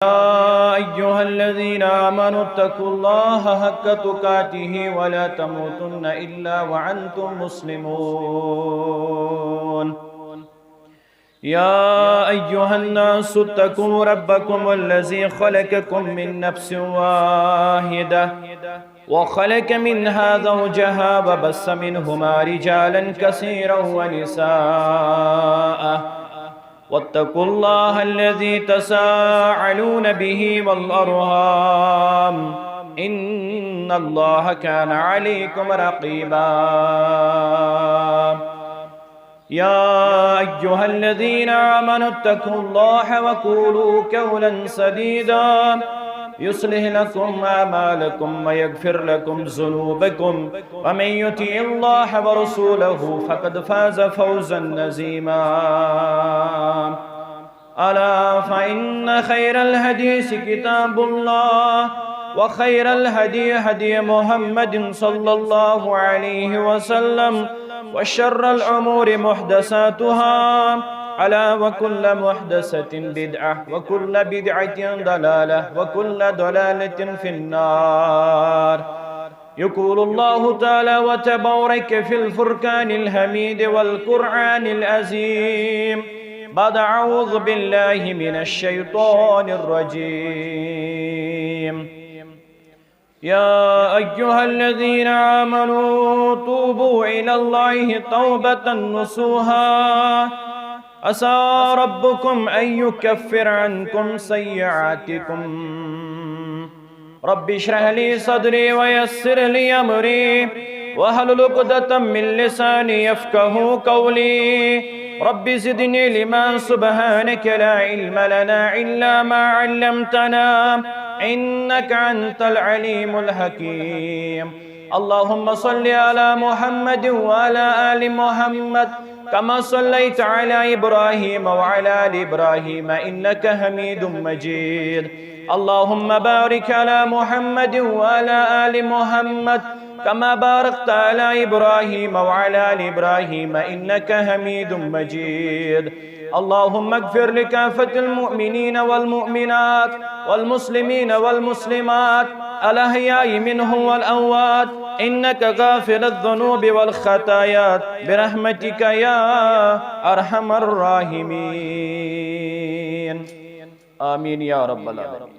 يا أيها الذين آمنوا اتقوا الله حق تقاته ولا تموتن إلا وأنتم مسلمون يا أيها الناس اتقوا ربكم الذي خلقكم من نفس واحدة وخلق منها زوجها وبث منهما رجالا كثيرا ونساء واتقوا الله الذي تساءلون به والأرحام إن الله كان عليكم رقيبا يا أيها الذين آمنوا اتقوا الله وقولوا قولا سديدا يصلح لكم أعمالكم ويغفر لكم ذنوبكم ومن يطع الله ورسوله فقد فاز فوزا عظيما ألا فإن خير الحديث كتاب الله وخير الهدي هدي محمد صلى الله عليه وسلم وشر الأمور محدثاتها ألا وكل محدثة بدعة وكل بدعة ضلالة وكل ضلالة في النار يقول الله تعالى وتبارك في الفرقان الحميد والقرآن العظيم بعد أعوذ بالله من الشيطان الرجيم يا أيها الذين آمنوا توبوا إلى الله توبة نصوحا عسى ربكم أن يكفر عنكم سيئاتكم رب اشرح لي صدري ويسر لي أمري واحلل عقدة من لساني يفقهوا قولي رب زدني علما سبحانك لا علم لنا إلا ما علمتنا إنك أنت العليم الحكيم اللهم صل على محمد وعلى آل محمد كما صليت على إبراهيم وعلى آل إبراهيم إنك حميد مجيد اللهم بارك على محمد وعلى آل محمد كما باركت على إبراهيم وعلى آل إبراهيم إنك حميد مجيد اللهم اغفر لكافة المؤمنين والمؤمنات والمسلمين والمسلمات الأحياء منهم والأموات إنك غافر الذنوب والخطايا برحمتك يا أرحم الراحمين آمين يا رب العالمين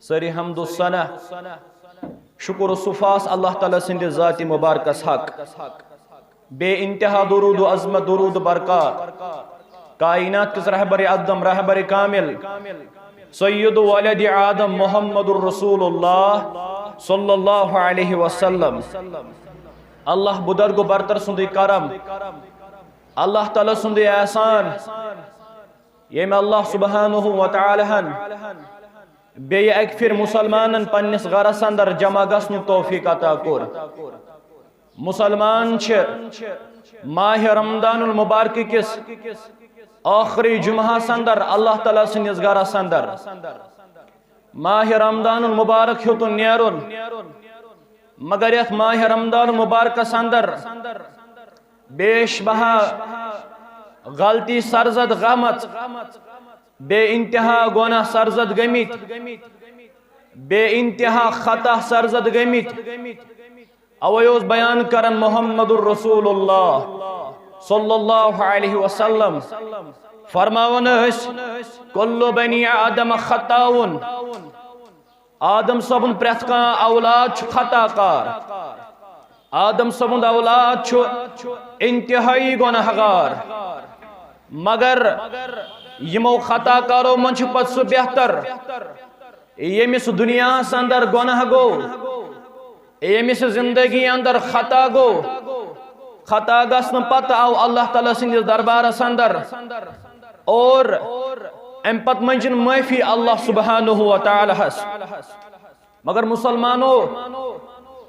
سری حمد و ثنا شکر و صفاس اللہ تعالیٰ سند ذات مبارکس حق بے انتہا درود و عظمت درود و برکات کائنات کس رہبر اعظم رہبر کامل سید ولد آدم محمد الرسول اللہ صلی اللہ علیہ وسلم اللہ بدرگ و برتر سندی کرم اللہ تعالیٰ سندی احسان یم اللہ سبحانہ و تعالیٰ بے اکفر مسلمانن پنس غرس اندر جمع گسن توفیق عطا کور مسلمان چھ ماہ رمضان المبارک کس آخری جمعہ سندر اللہ تعالیٰ سنس گرس اندر ماہ رمضان المبارک ہیوتن نیرون مگر یت ماہ رمضان المبارک سندر بیش بہا غلطی سرزد غمت بے انتہا گناہ سرزد گمت بے انتہا خطا سرزد گمت اویوز بیان کرن محمد الرسول اللہ صلی اللہ علیہ وسلم فرماون اس کل بنی آدم خطاون آدم صبن پرتکان اولاد چھ خطا کار آدم صبن اولاد چھ انتہائی گناہگار مگر یمو خطا کارو من چھ پت سو بہتر یمس دنیا اندر گناہ گو یمس زندگی اندر خطا گو خطا گسن پت آو اللہ تعالیٰ سندس دربارس اندر اور ام پت منجن معافی اللہ سبحانہ و تعالیٰ ہس مگر مسلمانو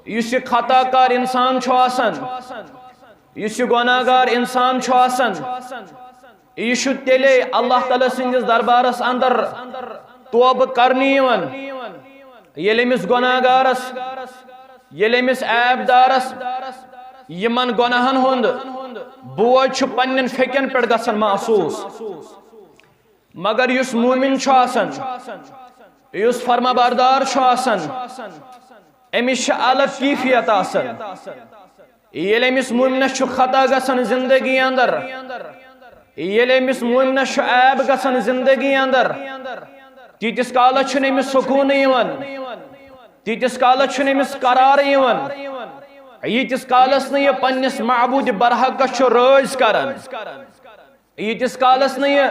یس خطا کار انسان چھو آسن یس گناہگار انسان چھو آسن یہ تیلے اللہ تعالیٰ سندس دربارس اندر توب کرنی یل امس گناہگارس یل امس عیب دارس یمن گناہن ہند بوجھ پنن فکن پہ گژھان محسوس मगर युस मोमिन छु आसन, युस फरमाबरदार छु आसन, अमिस अलग कैफियत आसन। येले अमिस मोमिनस छु खता गसन जिंदगी अंदर, येले अमिस मोमिनस छु ऐब गसन जिंदगी अंदर, तीतिस कालस छु अमिस सुकून यिवन, तीतिस कालस छु अमिस करार यिवन, यीतिस कालस न ये पन्निस माबूद बरहकस छु रोज करन, यीतिस कालस न ये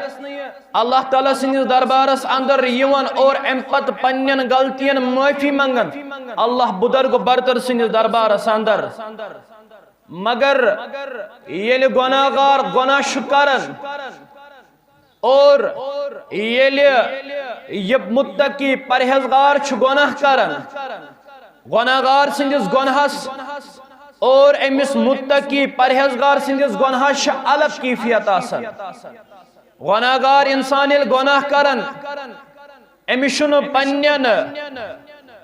अल्लाह ताला सिंदिस दरबारस अंदर यिवन और अम पत पन्नन गलतियन माफी मंगन अल्लाह बुजुर्ग बरतर सिंदिस दरबारस अंदर। मगर येले गुनाहगार गुनाह छु करन और येले ये मुत्तकी परहेजगार छु गुनाह करन, गुनाहगार सिंदिस गुनाहस और अमिस मुत्तकी परहेजगार सिंदिस गुनाहस अलग कैफियत आसन। गुनाहगार इंसान येल गुनाह करन अमिस छु पन्नन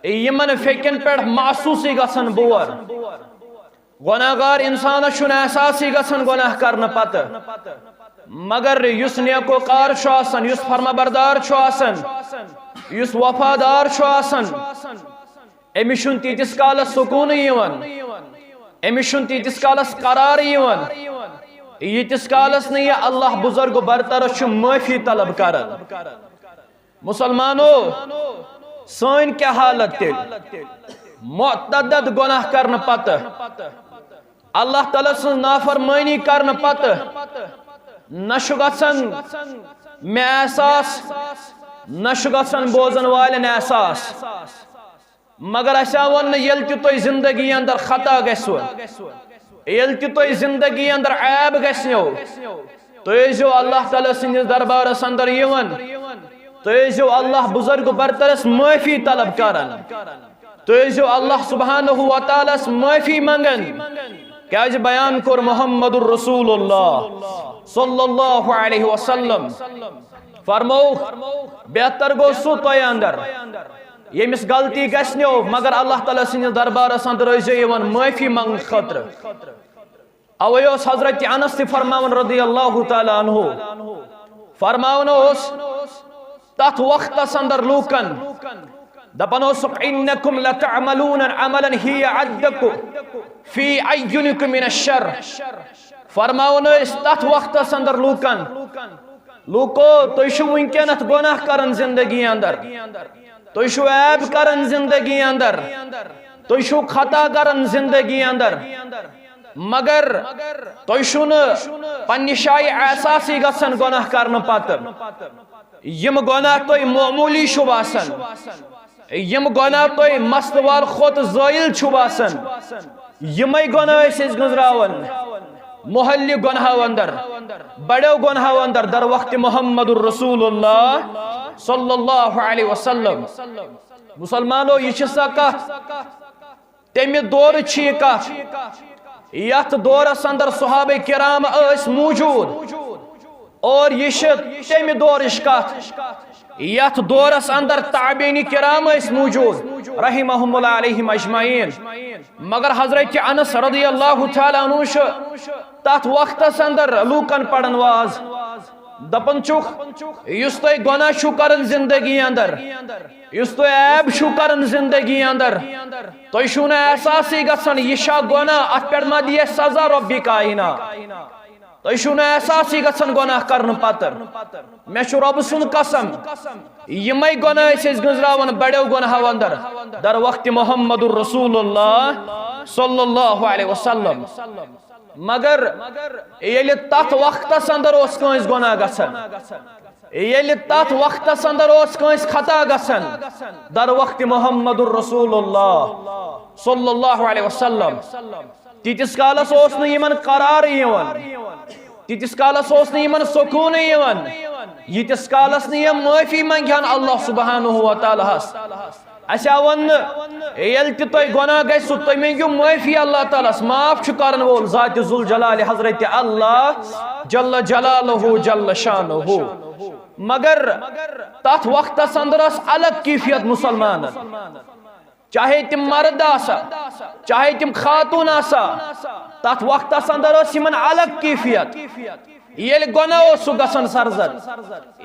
यमन फेकन पे महसूस गसन बोर, गुनाहगार इंसान छु एहसास गसन गुनाह करन पत। मगर युस नेकोकार छु आसन, युस फरमाबरदार छु आसन, युस वफादार छु आसन, अमिस छु तीतिस कालस सुकून यिवन, अमिस छु तीतिस कालस करार यिवन, यीतिस कालस न ये अल्लाह बुजुर्ग बरतर छु माफी तलब करन। मुसलमानो सन क्या हालत तेल मुतअद्दिद गुनाह करन पत, अल्लाह ताला सं नाफरमानी करन पत न छु गसन मे एहसास, न छु गसन बोजन वालन एहसास। मगर असा वन येल ति तुह जिंदगी अंदर खता गसो, येल ति तुह जिंदगी अंदर ऐब गसो, तुह जो अल्लाह ताला सिंदिस दरबारस अंदर यिवन, तुह जो अल्लाह बुजुर्ग बरतरस माफी तलब करन, तुह जो अल्लाह सुब्हानहु व तआला माफी मंगन। क्या बयान कर मोहम्मदुर रसूलुल्लाह सल्लल्लाहु अलैहि वसल्लम फरमो बेहतर गो सु तुह अंदर यमिस गलती गसनो मगर अल्लाह ताला सिंदिस दरबारस अंदर यिवन माफी मंग खतर। अवे हजरत अनस ते फरमावन रदियल्लाहु तआला अन्हु फरमावन तथ वक्तस अंदर लूकन दपन इन्नकुम लतअमलून अमलन हिय अद्दकु फी अय्युनिकुम मिन अश्शर। फरमावन तथ वक्तस अंदर लूकन लूको तुह छु वुनकेनथ गुनाह करन जिंदगी अंदर, तुह छु ऐब करन जिंदगी अंदर, तुह छु खता करन जिंदगी अंदर, मगर तुह छु न पन्नि शाय एहसासी गसन गुनाह करन पत। यम गुनाह तुह मामूली छु बासन, यम गुनाह तुह मस्तवार खोत ज़ाइल छु बासन, यमै गुनाह अस गुजरावन मोहल्ली गुनाह अंदर, बड़ो गुनाह अंदर दर वक्त मोहम्मदुर रसूलुल्लाह सल्लल्लाहु अलैहि वसल्लम। मुसलमानो ये तमि दौर यथ दौरस अंदर सहाबे किराम मौजूद और यह तमि दौर यथ दौरस अंदर ताबीनी किराम मौजूद रहिमहुमुल्लाह अलैहिम अजमईन। मगर हजरत अनस रदियल्लाहु तआला अन्हु तथ वक्तस अंदर लूकन पढ़न वाज दपन चुख युस तुह गुनाह छु करन जिंदगी अंदर, युस तुह ऐब छु करन जिंदगी अंदर, तुह छु न एहसासी गसन यह छा गुनाह अत पे मा दिए सजा रब्बी कायना, तुह छु न एहसासी गसन गुनाह करन पत। मे छु रब सुन कसम यमै गुनाह अस गुजरावन बड़ो गुनाह अंदर दर वक्त मोहम्मदुर रसूलुल्लाह सल्लल्लाहु अलैहि वसल्लम। मगर ये तथ वक्तस अंदर कंस गुनाह गसन, ये तथ वक्तस अंदर कंस खता गसन दर वक्त मोहम्मदुर रसूलुल्लाह सल्लल्लाहु अलैहि वसल्लम। तीतिस कालस यमन करार यिवन, तीतिस कालस यमन सुकून यिवन, यीतिस कालस यम माफी मंगहन अल्लाह सुब्हानहु व तआलास। असा वन येल ति तुह गुनाह गसु तुह मंगो माफी अल्लाह तालास, माफ छु करन वोल ज़ात जुल जलाल हजरत अल्लाह जल्ल जलालहु जल्ल शानुहु। मगर तथ वक्तस अंदर अलग कैफियत मुसलमान, चाहे तिम मर्द आसा चाहे तिम खातून आसा, तथ वक्तस अंदर यमन अलग कैफियत, येल गुनाह ओसु गसन सरजद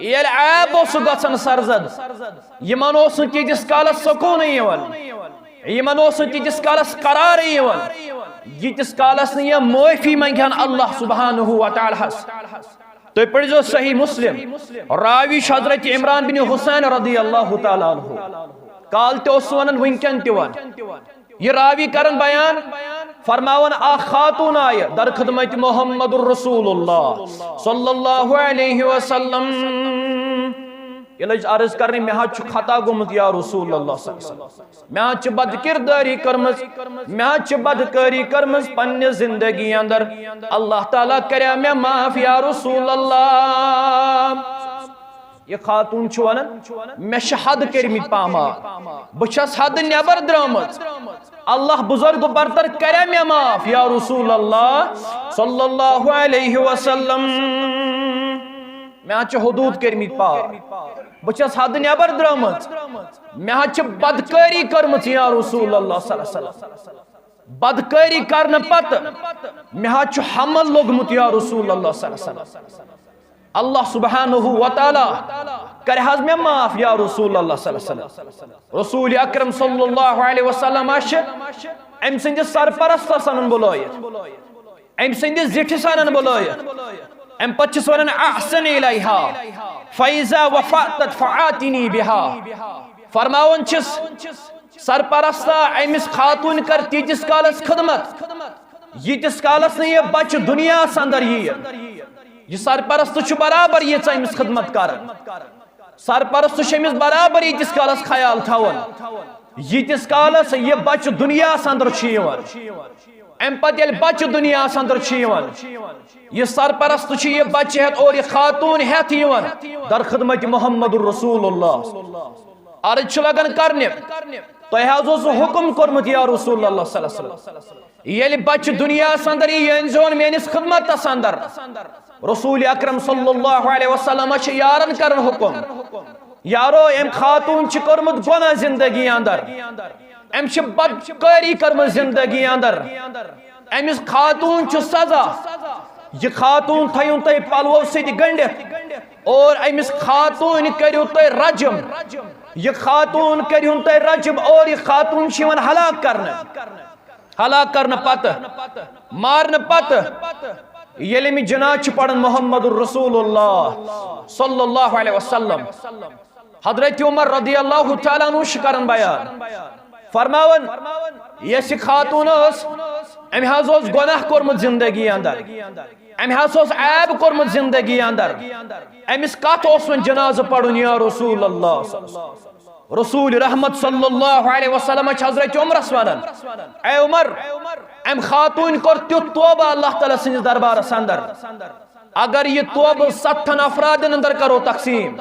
येल ऐब ओसु गसन सरजद यमन ओसु तीतिस कालस सकून यवन यमन ओसु तीतिस कालस करार यवन यीतिस कालस न ये माफी मंगन अल्लाह सुब्हानहु व तआला तो पढ़ो सही मुस्लिम रावी हजरत इमरान बिन हुसैन रदियल्लाहु तआला अन्हु काल तो वनन वनकन तिवन ये रावी करन बयान फरमावन आ खातून आय दर खिदमत मोहम्मदुर रसूलुल्लाह सल्लल्लाहु अलैहि वसल्लम ये लज अर्ज करने में हाथ खता गुमत या रसूलुल्लाह सल्लल्लाहु अलैहि वसल्लम मैं हाथ बद किरदारी करमस मैं हाथ बदकारी करमस पन्ने जिंदगी अंदर अल्लाह ताला करे मैं माफ या रसूलुल्लाह ये खातून वन मे हद कर्मित पामा बस हद नबर द्रामत अल्लाह बुजुर्ग बरतर करे मे माफ या रसूल अल्लाह सल्लल्लाहु अलैहि वसल्लम मे हदूद कर्मित पार बस हद नबर द्रामत मे बदकारी कर्मच या रसूल अल्लाह सल्लल्लाहु अलैहि वसल्लम बदकारी करने पत मे हमल लोगमुत या रसूल अल्लाह सल्लल्लाहु अलैहि वसल्लम अल्लाह सुब्हानहु व तआला करे हज में माफ या रसूल अल्लाह सल्लल्लाहु अलैहि वसल्लम रसूल अकरम सल्लल्लाहु अलैहि वसल्लम अम सिंद सरपरस्त सनन बुलायत अम सिंद जिठ सनन बुलायत अम पचस वनन अहसन इलैहा फैजा वफातत फआतिनी बिहा फरमावन छिस सरपरस्ता अमिस खातून कर तीतिस कालस खिदमत यीतिस कालस ने ये बच दुनिया अंदर ये सरपरस्त बराबर ये अमिस खिदमत कर सरपरस्त अमिस बराबर यीतिस कालस ख्याल थवन यीतिस कालस ये बच दुनिया अंदर अम पे बच दुनिया अंदर ये सरपरस्त ये बच हेत और ये खातून हेत दर खिदमत मोहम्मद रसूलुल्लाह अर्ज लगन करने तुम हुक्म कोर्मुत या रसूलुल्लाह सल्लल्लाहु अलैहि वसल्लम ये बच दुनिया अंदर योन मेनिस खिदमत अंदर रसूल अकरम सल्लल्लाहु अलैहि वसल्लम यारन करन हुक्म यारो एम खातून कोर्मुत गुनाह जिंदगी अंदर अम बदकारी कर्म जिंदगी अंदर अमिस खातून सजा ये खातून थयून तुम पलवो सत गंडित और अमिस खातून करू तुम रजम ये खातून करूँ तुम रजम और ये खातून हलाक करने पत मारने पत ये मे जनाज पढ़न मोहम्मद रसूलुल्लाह सल्लल्लाहु अलैहि वसल्लम हजरत उमर रदियल्लाहु तआला अन्हु करन बयान फरमावन ये खातून अम गुनाह कोर्मुत जिंदगी अंदर अम ऐब कोर्मुत जिंदगी अंदर अमिस कत जनाज पढ़न या रसूल अल्लाह रसूल रहमत सल्लल्लाहु अलैहि वसल्लम हजरत उमरस वनान ए उमर अम खातून कोर त्युत तौबा अल्लाह ताला सिंदिस दरबारस अंदर अगर ये तौब 70 अफराद अंदर करो तकसीम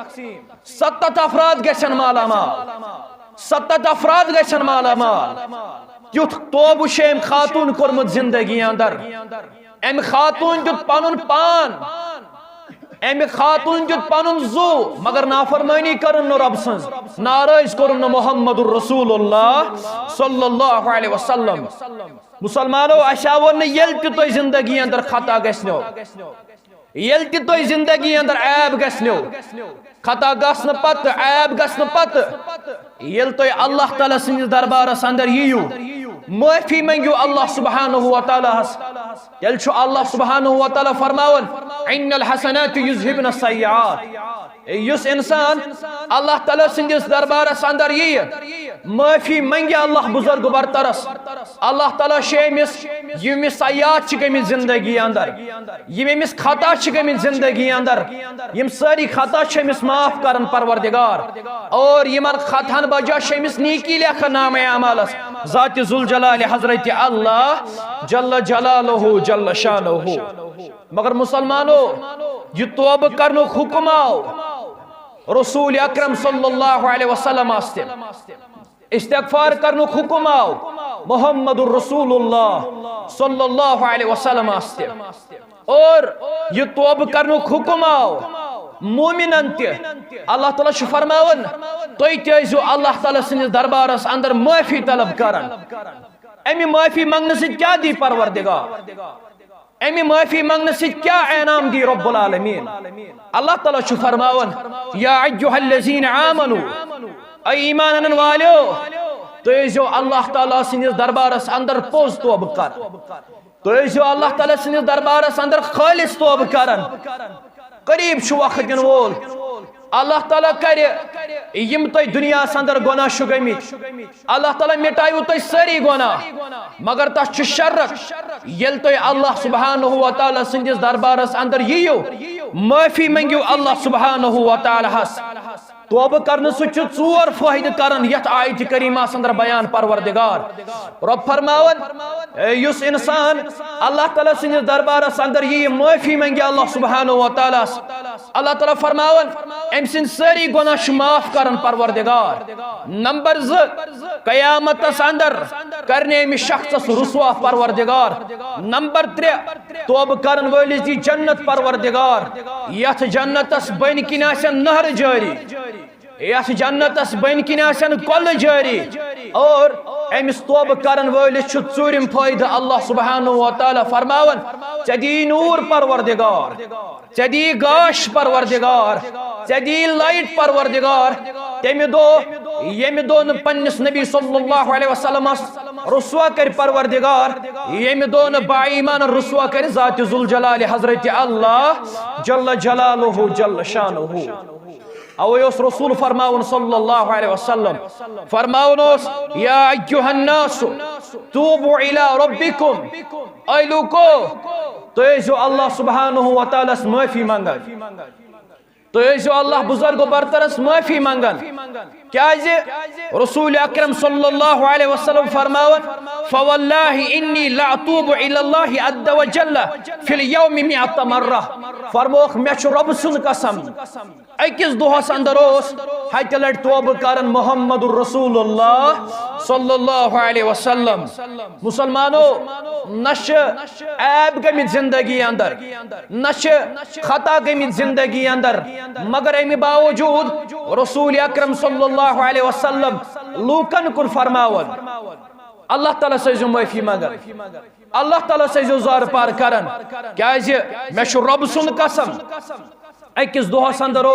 70 अफराद गशन मालामाल 70 अफराद गशन मालामाल युथ तौब शेम खातून कोर्मुत जिंदगी अंदर अम खातून जुत पनुन पान अम खातून जुत पनुन जू मगर नाफरमानी करन रब सन्ज नाराज करन मोहम्मदुर रसूलुल्लाह सल्लल्लाहु अलैहि वसल्लम मुसलमानो अशावन यल तो जिंदगी अंदर खता गस्नो यल तो जिंदगी अंदर ऐब गस्नो खता गसन पत ऐब गसन पत यल तो अल्लाह ताला सिंदिस दरबारस अंदर यू माफी मंगू अल्लाह सुब्हानहु व तआला यल अल्लाह सुब्हानहु व तआला फरमावन इन्नल हसनात युज़हिबन सय्यात युस इंसान अल्लाह ताला सिंदिस दरबारस अंदर माफी मंगे अल्लाह बुजुर्ग बरतरस अल्लाह ताला शेमिस यमिस सय्यात गमित जिंदगी अंदर यमिस खता गमित जिंदगी अंदर यम सारी खता शमिस माफ करन परवरदिगार और यमन खतन बजा शमिस नीकी लेखन नामे अमालस जात जुल जलाल हजरत अल्लाह जल्ल जलालहु जल्ल शानहु मगर मुसलमानो ये तौब करनो हुक्म आओ रसूल अकरम सल्लल्लाहु अलैहि वसल्लम आस्ते इस्तिगफार करनो हुक्म आओ मोहम्मदुर रसूलुल्लाह सल्लल्लाहु अलैहि वसल्लम आस्ते और ये तौब करनो हुक्म आओ मोमिनन ते अल्लाह ताला फरमावन तुई तेजो अल्लाह ताला सिंदिस दरबारस अंदर माफी तलब करन अमी माफी मंगने से क्या दी परवरदिगार अमी माफी मंगने से क्या इनाम दी रब्बुल आलमीन। अल्लाह ताला छु फरमावन या अय्युहल्लज़ीना आमनू ऐ ईमान अनन वालो तो जो अल्लाह ताला सिंदिस दरबारस अंदर पोज तौब कर तो जो अल्लाह ताला सिंदिस दरबारस अंदर खालिस तौब करन करीब छु वक्त दिन वोल अल्लाह ताला करे यम तय दुनिया अंदर गुनाह छु गमित अल्लाह ताला मिटायु तय सारी गुनाह मगर तस छु शर्त यल तय अल्लाह सुब्हानहु व तआला सिंदिस दरबारस अंदर यियो माफी मंगियो अल्लाह सुब्हानहु व तआला हस तौबा करने से चोर फायदे करन यथ आयत करीमा अंदर बयान परवरदिगार रब फरमावन युस इंसान अल्लाह ताला सिंह दरबार अंदर ये माफी मंगे अल्लाह सुब्हानहु व तआला अल्लाह ताला फरमावन एम सिन सारी गुनाह माफ करन परवरदिगार। नंबर 2 कयामत अंदर करने में शख्स रुसवा परवरदिगार। नंबर 3 तौबा करन वलिस दी जन्नत परवरदिगार यथ जन्नतस बन किनासन नहर जारी यस जन्नतस बन किनासन कल जारी और अमिस तौबा करन वलिस चूरिम फायदा अल्लाह सुब्हानहु व तआला फरमावन चदी नूर परवरदिगार चदी गाश परवरदिगार चदी लाइट परवरदिगार तमे दो न पन्निस नबी सल्लल्लाहु अलैहि वसल्लम रुसवा कर परवरदिगार यमे दो न बाईमान रुसवा कर जात जुल जलाल हजरत अल्लाह जल्ल जलालुहु जल्ल शानुहु। अवयोस रसूल फरमाउन सल्लल्लाहु अलैहि वसल्लम फरमाउनोस या अय्युहन नास तूबू इला रब्बिकुम ऐ लोगो तो जो अल्लाह सुब्हानहु व तआला से माफी मांगन तो जो अल्लाह बुजुर्ग बरतरस माफी मांगन क्या रसूल अकरम सल्लल्लाहु अलैहि वसल्लम फरमावन फवल्लाहि इन्नी ला अतूबु इलल्लाहि अज़्ज़ व जल्ल फिल यौमि मिअत मर्रा फरमोख मे छु रब सुन कसम अकिस दोहस अंदर हत लट तौबा करन मुहम्मदुर रसूलुल्लाह सल्लल्लाहु अलैहि वसल्लम। मुसलमानो नश ऐब गमित जिंदगी अंदर नश खता गमित जिंदगी अंदर मगर अमि बावजूद रसूल अकरम सल्लल्लाहु अलैहि वसल्लम लूकन कुन फरमावन अल्लाह ताला से जो माफी मांगन अल्लाह ताला से जो जार पार करन क्या मे छु रब सुन कसम अकिस दोहस अंदर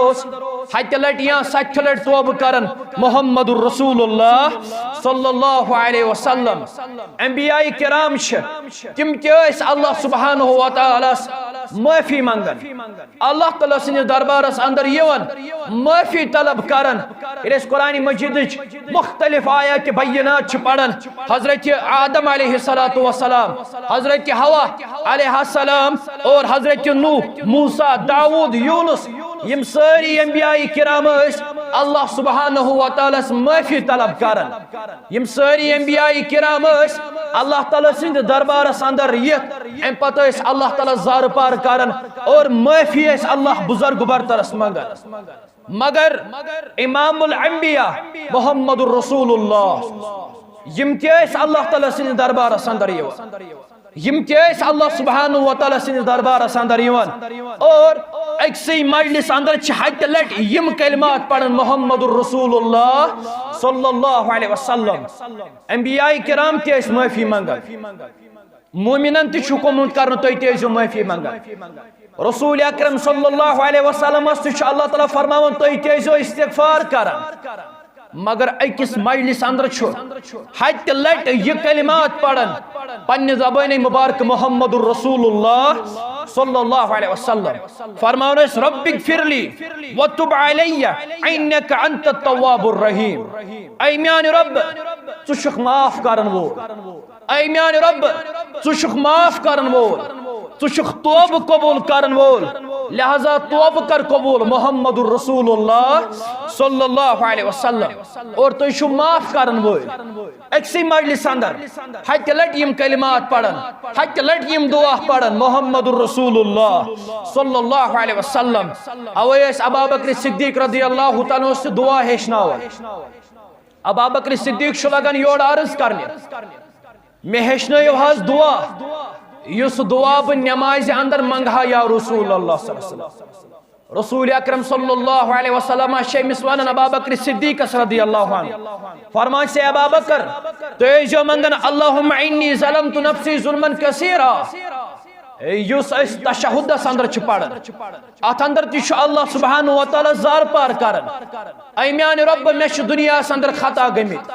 हत लट या 7 लट तौबा करन मुहम्मदुर रसूलुल्लाह सल्लल्लाहु अलैहि वसल्लम। अंबिया किराम तिम त अल्लाह सुब्हानहु व तआला माफी मंगन अल्लाह ताला सिंह दरबारस अंदर यवन माफी तलब करन इस कुरान मजीद मुख्तलिफ आयत बय्यनात पढ़न हजरत आदम अलैहिस्सलातु वस्सलाम हजरत हवा अलैहिस्सलाम और हजरत नूह मूसा दाऊद यूनुस यम सारी अंबिया किराम अल्लाह सुब्हानहु व तआला माफी तलब करन यम सारी अंबिया किराम अल्लाह ताला सिंह दरबारस अंदर अम पत अल्लाह ताला जार पार करन और माफी अल्लाह बुजुर्ग बरतरस मंगन मगर इमामुल अंबिया मुहम्मदुर रसूलुल्लाह यम अल्लाह ताला सिंह दरबारस अंदर यम अल्लाह सुब्हानहु व तआला सिंह दरबारस अंदर और अक्सई मजलिस अंदर हत लट यम कलिमात पढ़न मुहम्मदुर रसूलुल्लाह सल्लल्लाहु अलैहि वसल्लम। अंबिया किराम ते माफी मंगन मोमिनन ते हुकुम करन तो माफी मंगन रसूल अकरम सल्लल्लाहु अलैहि वसल्लम अल्लाह ताला फरमावन तो इस्तिगफार करन मगर अकिस मजलिस अंदर हत लट यह कलिमात पढ़न पन्ने ज़बान मुबारक मुहम्मदुर रसूलुल्लाह सल्लल्लाहु अलैहि वसल्लम फरमावन रब्बिगफिरली व तुब अलैया इन्नका अंतत तव्वाबुर रहीम ऐ म्यान रब छु छुक माफ करन वो ऐ म्यान रब छु छुक माफ करन वो छु छुक तौबा कबूल करन वोल लिहाजा तौबा कर कबूल मुहम्मदुर रसूलुल्लाह सल्लल्लाहु अलैहि वसल्लम और तो छु माफ करन वोल अक्सी मजलिस अंदर हत लट यम कलिमात पढ़न हत लट यम दुआ पढ़न मुहम्मदुर रसूलुल्लाह सल्लल्लाहु अलैहि वसल्लम अवैस अबू बकर सिद्दीक रदियल्लाहु तआला से दुआ हेशनावन अबू बकर सिद्दीक छु लगन योड़ अर्ज करने मे हेशनयो हज दुआ युस दुआ ब नमाज अंदर मंगहा या रसूल अल्लाह सल्लल्लाहु अलैहि वसल्लम रसूल अकरम सल्लल्लाहु अलैहि वसल्लम शेमिस वन अबू बकर सिद्दीक रदियल्लाहु अन्हु फरमान से अबू बकर तो जो मंगन अल्लाहुम्मा इन्नी ज़लमतु नफ्सी ज़ुल्मन कसीरा युस तशहुदस अंदर पढ़ान अत अंदर ति अल्लाह सुब्हानहु व तआला जार पार करन ऐ म्यान रब मे दुनिया अंदर खता गमित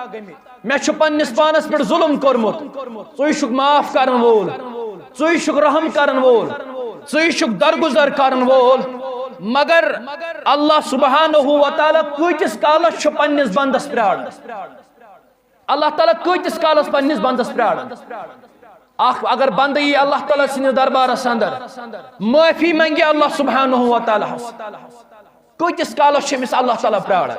मे पन्निस पानस पे जुल्म कोरमुत षुक माफ करन वोल षुक रहम करन वोल षुक दरगुजर करन वोल मगर अल्लाह सुब्हानहु व तआला कतिस कालस पन्निस बंदस प्राण अल्लाह ताला कतिस कालस पन्निस बंदस प्राण अगर बंद यी अल्लाह ताला सिंदिस दरबारस अंदर माफी मंगे अल्लाह सुब्हानहु व तआला कतिस कालस अमिस अल्लाह ताला प्राण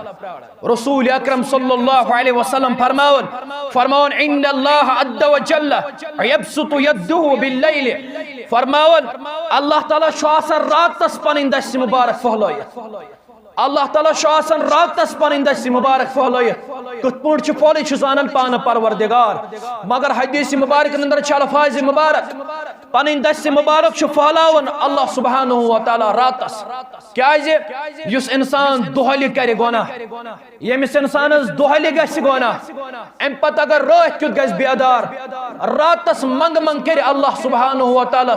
रसूल अकरम सल्लल्लाहु अलैहि वसल्लम फरमावन इन्नल्लाह अज़्ज़ व जल्ल यबसुतु यद्दुहु बिल्लैल फरमावन अल्लाह ताला आसान रातस पन दस्त मुबारक फहलायित अल्लाह ताला आसान रातस पन दस्त मुबारक फहलायित कत पे फहल जान पान परवरदिगार मगर हदीस मुबारक अंदर अल्फाज मुबारक पन दस्त मुबारक फहलावन अल्लाह सुब्हानहु व तआला रातस क्या युस इंसान दुहल कर गुनाह यमिस इंसानस दुहल गस गुनाह अम पत अगर रात क्युत गस बेदार रातस मंग मंग कर अल्लाह सुब्हानहु व तआला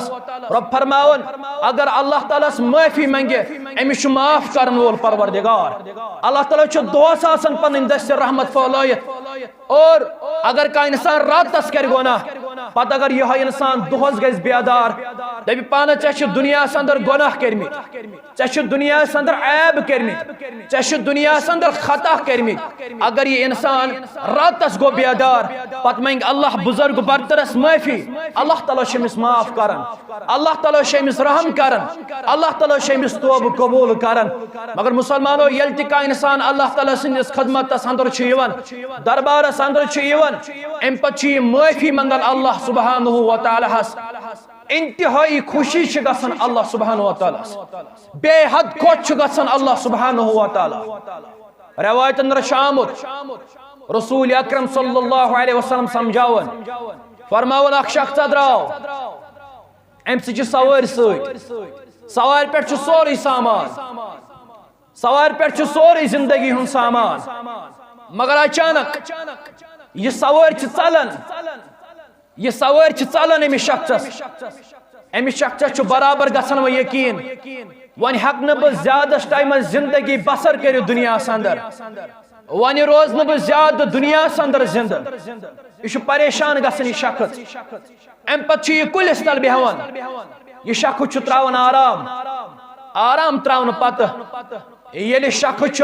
रब फरमावन अगर अल्लाह ताला माफी मंगे अमिस माफ करन वोल परवरदिगार अल्लाह ताला दोस आसन पन दस्त रहमत फहलायित और अगर का इंसान रातस कर गुनाह पत अगर यह इंसान दोहस गस बेदार दपि पान ऐ दुनिया अंदर गुनाह कर्मित ऐ दुनिया अंदर ऐब कर्मित ऐ दुनिया अंदर खता कर्मित अगर यह इंसान रातस गो बेदार पत मंग अल्लाह बुजुर्ग बरतरस माफी अल्लाह ताला अमिस माफ करन अल्लाह ताला अमिस रहम करन अल्लाह ताला अमिस तौबह कबूल करन मगर मुसलमानो यल ति का इंसान अल्लाह ताला सिंदिस खदमतस अंदर दरबारस अंदर अम पे माफी मंगन अल्लाह सुब्हानहु व तआला इंतहाई खुशी गसन अल्लाह सुब्हानहु व तआला बेहद खुश गसन अल्लाह सुब्हानहु व तआला रवायत अंदर शामुत रसूल अकरम सल्लल्लाहु अलैहि वसल्लम समझावन फरमावन अख शख्स द्राव अम सवार सवार पे सोरे सामान सवार पे सोरे जिंदगी हुन सामान मगर अचानक यह सवार चलन अमिस शख्स बराबर गसन वो यकीन वन हेक न ज्यादा टाइम जिंदगी बसर कर दुनिया अंदर वन रोज न ज्यादा दुनिया अंदर जिंद यह परेशान गसन यह शख्स अम पे कुलिस तल बेहवान यह शख्स त्रावन आराम त्रावन पत ये शख्स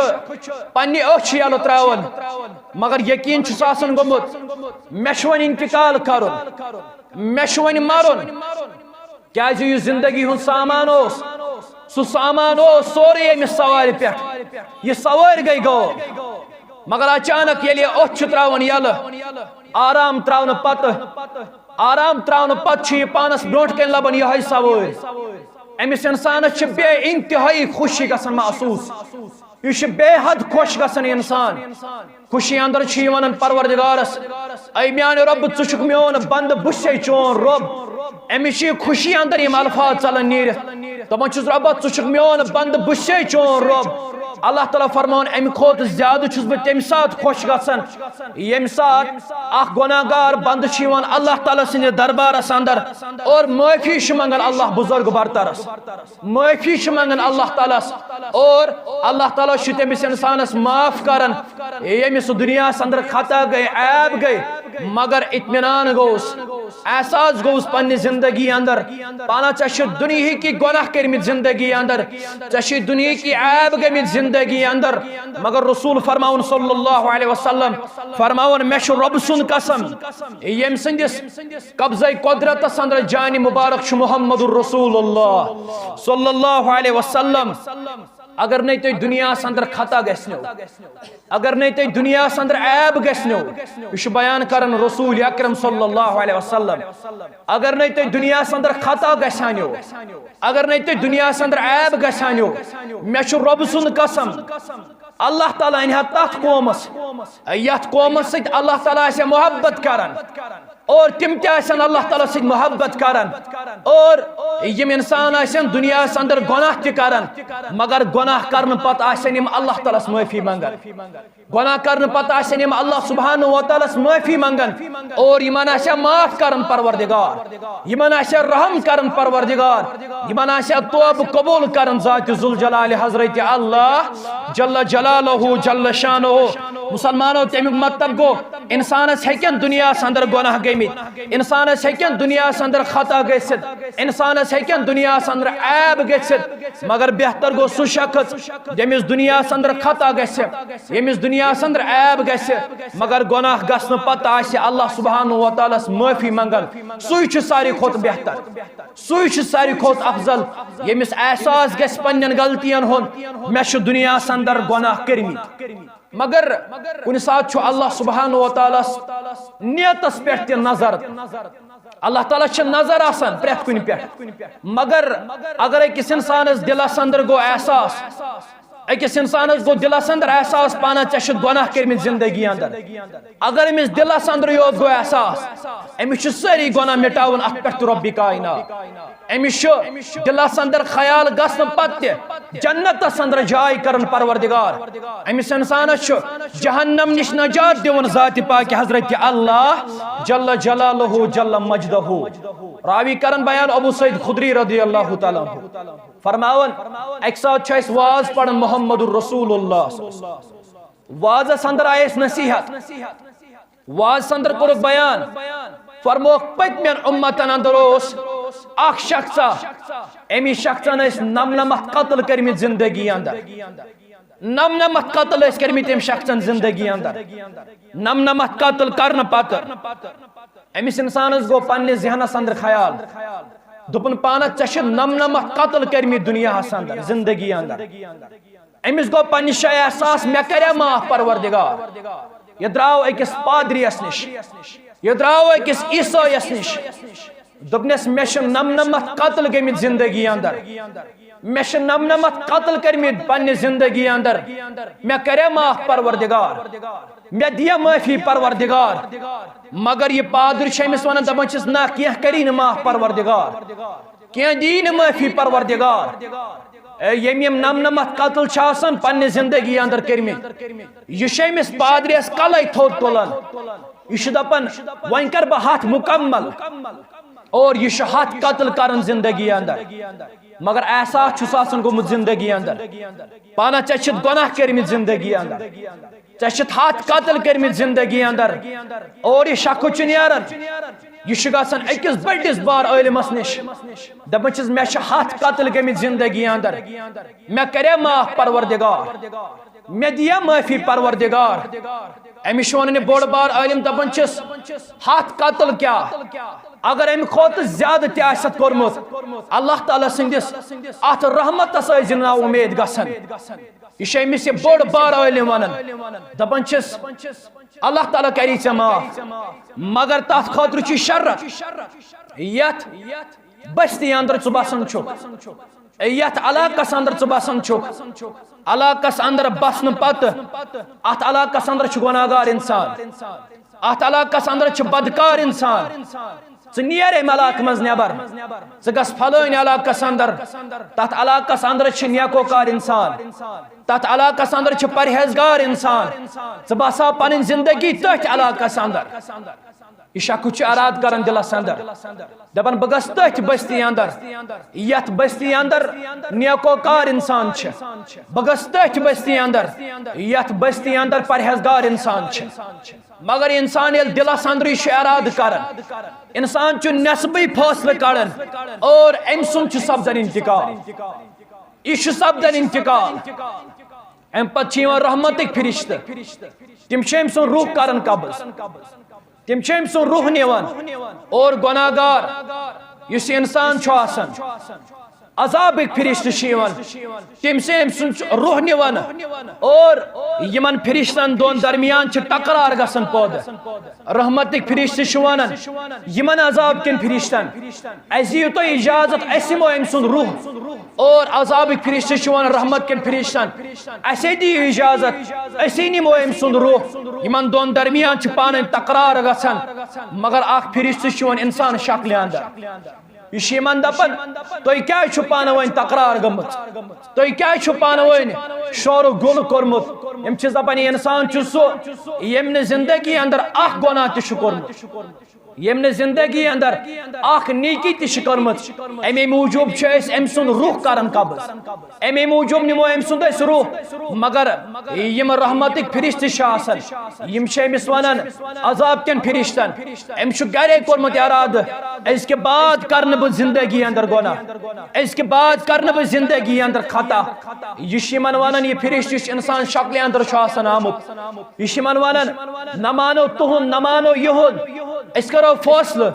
पन्ने अख यल त्रावन मगर यकीन गोमुत मे वन इंतकाल करुन मे वन मरुन क्या जिंदगी हुन सामान सह सामान सोरे अमिस सवार पे यह सवार गई गो मगर अचानक ये अख त्रावन यल आराम त्रावन पत पानस ब्रोट कन लबन यह सवार अमिस इंसान बे इंतहाई खुशी गसन महसूस यह बेहद खुश गसन इंसान खुशी अंदर वन परवरदिगारस ऐ म्यान रब षुक मोन बंद बुसे चोन रब अमिस खुशी अंदर यम अल्फाज चलन नीर दपान रब षुक मोन बंद बुसे चोन रब अल्लाह ताला फरमान अमि खोत ज्यादा बह तम सात खुश गसन यम सात अख गुनाहगार बंद अल्लाह ताला सिंद दरबारस अंदर और माफी मंगन अल्लाह बुजुर्ग बरतरस माफी मंगन अल्लाह ताला और अल्लाह ताला तमिस इंसानस माफ करन यमिस दुनिया अंदर खता गई ऐब गई मगर इत्मीनान गोस एहसास गोस पन्ने जिंदगी अंदर पाना चे दुनिया की गुनाह कर्मित जिंदगी अंदर चे दुनिया की ऐब गमित जिंदगी अंदर मगर रसूल फरमावन सल्लल्लाहु अलैहि वसल्लम फरमावन मे रब सुन कसम यम सिंदिस कब्ज़े कुदरतस अंदर जान मुबारक मुहम्मदुर रसूलुल्लाह सल्लल्लाहु अलैहि वसल्लम अगर नहीं तो दुनिया अंदर खता गो अगर नहीं तो दुनिया अंदर ऐब गो यह बयान करन रसूल अकरम सल्लल्लाहु अलैहि वसल्लम अगर नहीं तो दुनिया अंदर खता गो अगर नहीं तो दुनिया अंदर ऐब गो मे रब सुन कसम अल्लाह ताला अन तथ कौमस यथ कौमस सत अल्लाह ताला मोहब्बत करन और तिम ते अल्लाह ताला से मोहब्बत करन और यम इंसान दुनिया अंदर गुनाह ते करन मगर गुनाह करन पत आसन अल्लाह ताला से माफी मंगन गुनाह करन पत आसन अल्लाह सुब्हानहु व तआला से माफी मंगन और यमन माफ करन परवरदिगार यमन रहम करन परवरदिगार यमन तौब कबूल करन ज़ात जुल जलाल हजरत अल्लाह जल्ल जलालहु जल्ल शानुहु। मुसलमानों तमिक मतलब गो इंसानस हेकन दुनिया अंदर गुनाह गमित इंसानस हेकन दुनिया अंदर खता गसित इंसानस हेकन दुनिया अंदर ऐब गसित मगर बेहतर गो सु शख्स यमिस दुनिया अंदर खता गसि यमिस दुनिया अंदर ऐब गसि मगर गुनाह गसन पत आसि अल्लाह सुब्हानहु व तआला माफी मंगन सुई छ सारी खोत बेहतर सुई छ सारी खोत अफजल यमिस एहसास गस पन्नन गलतियन होन मे छ दुनिया अंदर गुनाह करमित मगर कुन साथ छ अल्लाह सुब्हानहु व तआला नियतस पेट नजर अल्लाह ताला छ नजर आसान प्रेत कुन पेट मगर अगर एक इंसानस दिलस अंदर गो एहसास अकिस इंसानस गो दिलस अंदर एहसास पाना च गुनाह करमित जिंदगी अंदर अगर अमिस दिलस अंदर योत गो एहसास अमिस सारी गुनाह मिटावन अत पे रब्बी कायनात अमिस दिलस अंदर ख्याल गसन पत जन्नतस अंदर जाय करन परवरदिगार अमिस इंसानस जहन्नम निश नजात दिवन ज़ात पाक हजरत अल्लाह जल्ल जलालहु जल्ल मजदहु। रावी करन बयान अबू सईद खुदरी रदियल्लाहु तआला अन्हु फरमावन एक साथ छ वाज पढ़न मोहम्मदुर रसूलुल्लाह वाज अंदर आयस नसीहत वाज अंदर कोर बयान फरमो पतमेन उम्मतन अंदर अख शख्सा एमी शख्सन नमनमत कत्ल करमित जिंदगी अंदर नमनमत कत्ल करमित एम शख्सन जिंदगी अंदर नमनमत कत्ल करन पत अमिस इंसानस गो पन्ने ज़हनस अंदर ख्याल दुपन पाना च नमनमत कत्ल करमित दुनिया अंदर जिंदगी अंदर अमिस गो पन्ने शय एहसास मे करे माफ परवरदिगार यह द्राव अकिस पादरियस निश यह द्राव अकिस ईसाईयस निश दुपनस मे नमनमत कत्ल गमित जिंदगी अंदर मे नमनमत कत्ल करमित पन्ने जिंदगी अंदर मे करे माफ परवरदिगार मे दिया माफी परवरदिगार मगर ये पादर अमिस वन दपान ना कह करी माफ परवरदिगार कह दी माफी परवरदिगार यम यम नमनमत कत्ल पन्ने जिंदगी अंदर करमित यह अमिस पादरियस कल थोद तुलान यह दपान वन कर बह हथ मुकम्मल और यह हथ कत्ल करन जिंदगी अंदर मगर एहसास गोमुत जिंदगी अंदर पाना च गुनाह करमित जिंदगी अंदर च हथ कत्ल करमित जिंदगी अंदर और यह शक नीरान यह गसान अकिस बड़िस बार आलिमस निश दपान मे हथ कत्ल गमित जिंदगी अंदर मे करे माफ परवरदिगार मे दिया माफी परवरदिगार अमिस वन बोड़ बार आलिम दपान हथ कत्ल क्या अगर अम खोत ज्यादा तत कोर्मुत अल्लाह ताला सिंदिस अत रहमतस ना उम्मीद गसन यह अमिस बोड़ बार आलिम वन दपान अल्लाह ताला करी चे माफ मगर तथ खतर शर्त यथ बस्ती अंदर च बसान यथ इलाकस अंदर च बसान इलाकस अंदर बसन पत अत इलाकस अंदर गुनाहगार इंसान अत इलाकस अंदर बदकार इंसान नीर अम इलाक मज नबर गस फलान इलाकस अंदर तथ इलाकस अंदर नेकोकार इंसान तथ इलाकस अंदर परहेजगार इंसान बसा पन जिंदगी तथ इलाकस अंदर यह शक इराद कर दिलस अंदर दपान बह गस तथ बस्ती अंदर यथ बस्ती अंदर नेकोकार इंसान बह गस तथ बस्ती अंदर यथ बस्ती अंदर परहेजगार इंसान मगर इंसान ये दिलस अंदर इराद कर इंसान नस्बी फैसले कड़न और अम सुन सपदन इंतकाल यह सपदन इंतकाल अम पत रहमत फिरिश्त तिम अम सुन रूह कर कब्ज तिम अम सुन रूह निवान और गुनाहगार इस इंसान अजाब फिरिश्त तम से अम सुन रूह निवान और यमन फिरिश्तन दोन दरमियान टकरार गसन पौध रहमत फिरिश्त वन यमन अजाब किन फिरिश्तन अो तो इजाजत अमो अम सुन रूह और अजाब फिरिश्त वन रहमत किन फिरिश्तन असे दी इजाजत असी निमो अम सुन रूह यमन दोन दरमियान पान तकरार गसन मगर अख फिरिश्त वन इंसान शक्ल अंदर यह दपान तुम क्या पान वन तकरार गमुत तुम क्या पान वन शोर गुन कोर्मुत यम दपान इंसान सह यम जिंदगी अंदर अख गुनाह तोर्मुत यम जिंदगी अंदर अख नेकी तर्मुत अमे मूजूब अम सुन रूह करान कब्ज अमे मूजूब निमो अम सुंद रूह मगर यम रहमत फिरिश्त अमिस वन अजाब कन फिरिश्तन अम गरे कोर्मुत इराद इसके बाद कर बह जिंदगी अंदर गुनाह इसके बाद कर बह जिंदगी अंदर खता यह वन यह फिरिश्त इंसान शक्ल अंदर आमुत यह वन न मानो तुहुन न मानो युहुन करो फैसले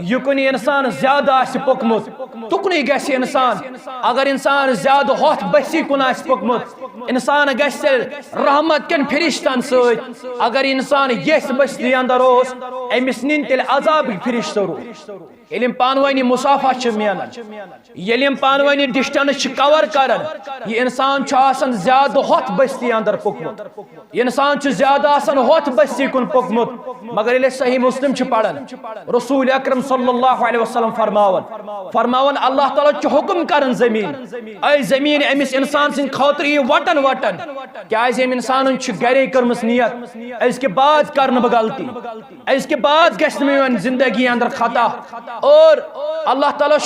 युकुन इंसान ज्यादा पुकमुत तुकन गस इंसान अगर इंसान ज्यादा होथ बसी कुन पुकमुत इंसान गस रहमत कन फिरिश्तन सत अगर इंसान यस बस्ती अंदर अमिस निन तेल अजाब फिरिश्त रूह यम पानवनी मुसाफा मिलान यम पानवनी डिस्टेंस कवर कर यह इंसान ज्यादा होथ बस्ती अंदर पुकमुत इंसान ज्यादा होथ बस्ती कुन पुकमुत मगर ये सही मुस्लिम पढ़न रसूल अकरम सल्लल्लाहु अलैहि वसल्लम फरमावन अल्लाह ताला हुक्म करन जमीन ऐ जमीन अमिस इंसान सिन खौतर यह वटन वटन क्या इंसान गरे कर्मस नियत इसके बाद करन बह गलती इसके बाद गस जिंदगी अंदर खता और अल्लाह ताला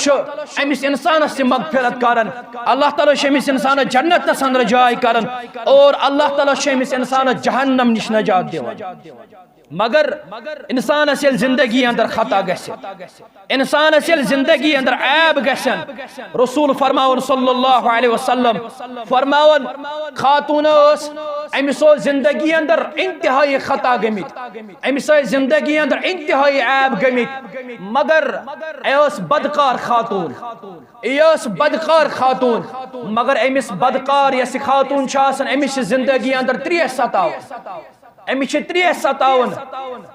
अमिस इंसान से मगफिरत करन अल्लाह ताला अमिस इंसान जन्नत अंदर जाय करन और अल्लाह ताला अमिस इंसान जहन्नम निश नजात दिवान मगर इंसान जिंदगी अंदर खता इंसान जिंदगी अंदर ऐब गसन रसूल फरमावन सल्लल्लाहु अलैहि वसल्लम फरमावन खातून अमिस जिंदगी अंदर इंतहाई खता गमित अमिस जिंदगी अंदर इंतहाई ऐब गमित मगर बदकार खातून बदकार खातून मगर अमिस बदकार यस खातून अमिस जिंदगी अंदर 3 सतावन अमिस 3 सतावन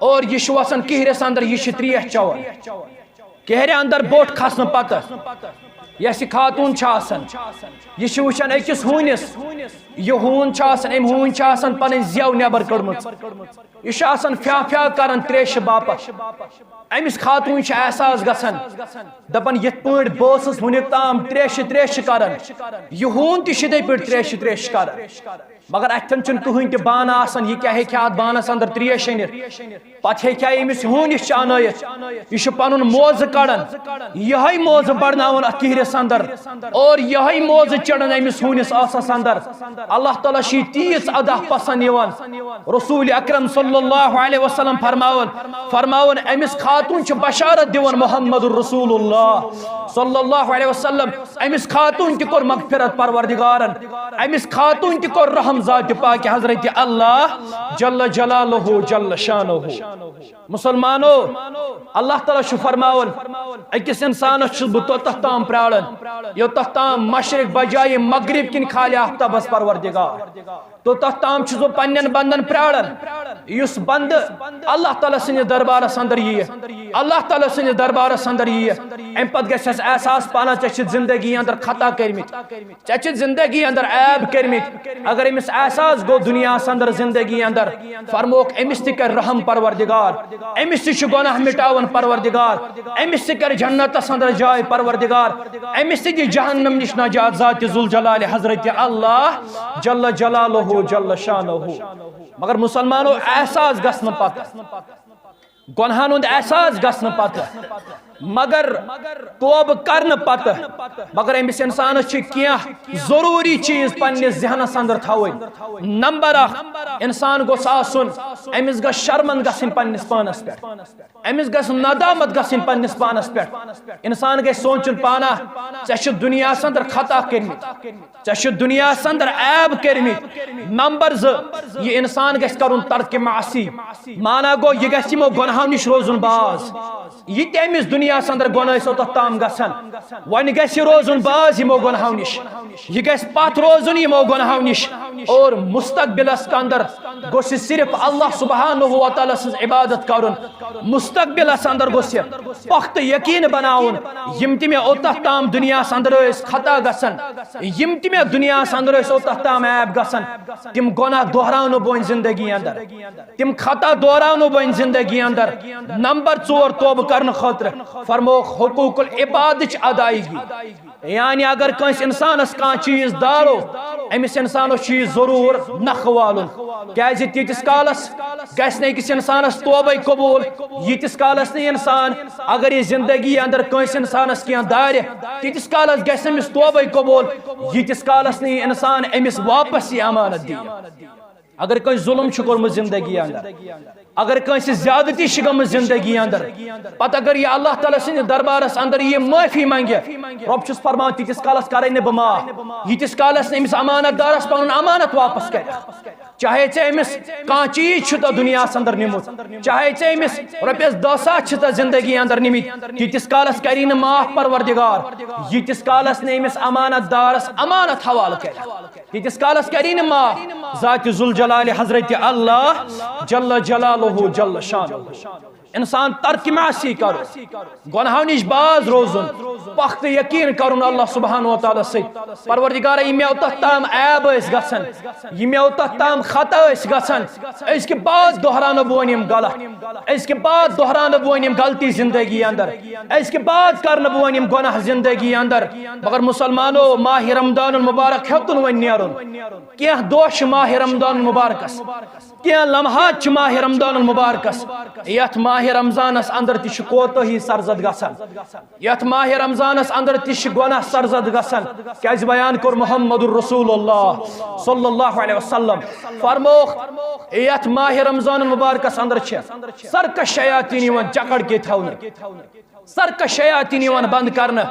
और यह वसान कहरस अंदर यह 3 चवन कहर अंदर बोट खसन पत यस खातून यह वुचान अकिस हूनिस यह हून अम हून पन जेव नबर कड़म यह फ्या फ्या कर त्रेश बापत अमिस खातून एहसास गसन दपन ये पे बस वुन ताम त्रेश त्रेश कर यह हून तथे पे त्रेश त्रेश कर मगर अथन कहन तह बाना आसान यह क्या हे बानस अंदर त्रेश अनित पे अमिस हूनिस अनत यह पन मोज कड़न यह मोज बढ़नावन अथ कहरस अंदर और यह मोज चढ़न अमिस हूनिस आसस अंदर अल्लाह ताला तीस अदा पसंद रसूल अकरम सल्लल्लाहु अलैहि वसल्लम फरमावन अमिस खातून बशारत दिवन मोहम्मद रसूलुल्लाह सल्लल्लाहु अलैहि वसल्लम अमिस खातून तह कोर मगफिरत परवरदिगारन अमिस खातून तह कोर रहम ज़ात पाक हजरत अल्लाह जल्ल जलालुहु जल्ल शानुहु मुसलमानो अल्लाह ताला फरमावन अकिस इंसानस बह तोतथ ताम प्राणन योतथ ताम मशरिक बजाय मगरिब किन खाली आफ्ताबस परवरदिगार तोतथ ताम बह पन्न बंदन प्राणन युस बंद अल्लाह ताला सनिस दरबारस अंदर यह अल्लाह ताला सनिस दरबारस अंदर यह अम पत गस एहसास पाना ऐ जिंदगी अंदर खता कर्मित ऐ जिंदगी अंदर ऐब कर्मित अगर अमिस एहसास गो दुनिया अंदर जिंदगी अंदर फरमोक अमिस तह कर रहम परवरदिगार अमिस तह गुनाह मिटावन परवरदिगार अमिस तह कर जन्नतस अंदर जाय परवरदिगार अमिस तह जहन्नम निश नजात ज़ात जुल जलाल हजरत अल्लाह जल्ल जलालुहु जल्ल शानुहु मगर मुसलमानो एहसास गसन पत गुनाहन हुंद एहसास गसन पत मगर तोब करन पत मगर अमिस इंसान क्या जरूरी चीज पन्निस ज़हनस अंदर थवन नंबर 1 इंसान गोस आसन अमिस गस शर्मंद गसिन पन्निस पानस पे अमिस गस नदामत गसिन पन्निस पानस पे इंसान गस सोचन पाना ऐ दुनिया अंदर खता कर्मित ऐ दुनिया अंदर ऐब कर्मित नंबर 2 यह इंसान गस करुन तर्क मासी माना गो यह गस यमो गुनाहों निश रोजुन बाज यह अमिस दुनिया अंदर गुनाह सो तम गसन वन गस रोजुन बाज यमो गुनाहों निश यह गस पथ रोजुन यमो गुनाहों निश और मुस्तकबिलस अंदर गोस सिर्फ अल्लाह सुब्हानहु व तआला सज इबादत करुन मुस्तकबिलस अंदर गोस पख्त यकीन बनाउन यम ति मे ओत तम दुनिया अंदर खता गसन यम ति मे दुनिया अंदर ओत तम ऐब गसन तिम गुनाह दोहरानो बोन जिंदगी अंदर तिम खता दोहरानो बोन जिंदगी अंदर नंबर 4 तौबा करन खातिर फरमो हुकूकुल इबादत अदायगी यानी अगर कस इंसानस का चीज दारो अमिस इंसानो चीज जरूर नख वालुन क्याज तीतिस कालस गस न किस इंसानस तौबा कबूल यीतिस कालस न इंसान अगर ये जिंदगी अंदर कस इंसानस क्या दार तीतिस कालस गस अमिस तौबा कबूल यीतिस कालस न इंसान अमिस वापस ये अमानत दी अगर कहीं जुल्म कोर्मुत जिंदगी अंदर अगर कहीं ज्यादती गम जिंदगी अंदर पत अगर यह अल्लाह ताला सद दरबारस अंदर ये माफी मांगे रब छुस फरमान तीतिस कालस कर माफ यीतिस कालस अमिस अमानत दारस पन अमानत वापस कर चाहे चे अमिस कह चीज दुनिया अंदर निमुत चाहे चे अमिस रपियस 10,000 जिंदगी अंदर निमित तीतिस कालस करी माफ परवरदिगार यीतिस कालस ने अमिस अमानत दारस अमानत हवाल कर तीतिस कालस करी माफ जात जुल जलाल हजरत अल्लाह जल्ल जलालुहु जल्ल शानुहु इंसान तर्क मासी करो गुनाहों निश बाज रोजुन पख्त यकीन करुन अल्लाह सुब्हानहु व तआला से परवरदिगार यमे ओत तम ऐब गसन यमे ओत तम खता गसन इसके बाद दोहरानो बोनिम गलत इसके बाद दोहरानो बोनिम गलती जिंदगी अंदर इसके बाद करन बोनिम गुनाह जिंदगी अंदर मगर मुसलमानो माह रमजानुल मुबारक हेतुन वन नेरुन क्या दोष माह रमजानुल मुबारकस क्या लम्हात माह रमजानुल मुबारकस यथ माह रमजानस अंदर तिश कोताही सरजद गसन यथ माह रमजानस अंदर तिश गुनाह सरजद गसन क्या बयान कर मुहम्मदुर रसूलुल्लाह सल्लल्लाहु अलैहि वसल्लम फरमो यथ माह रमजानुल मुबारकस अंदर सरक शयातीन यवन जकड़ के थवन सरक शयातीन बंद करना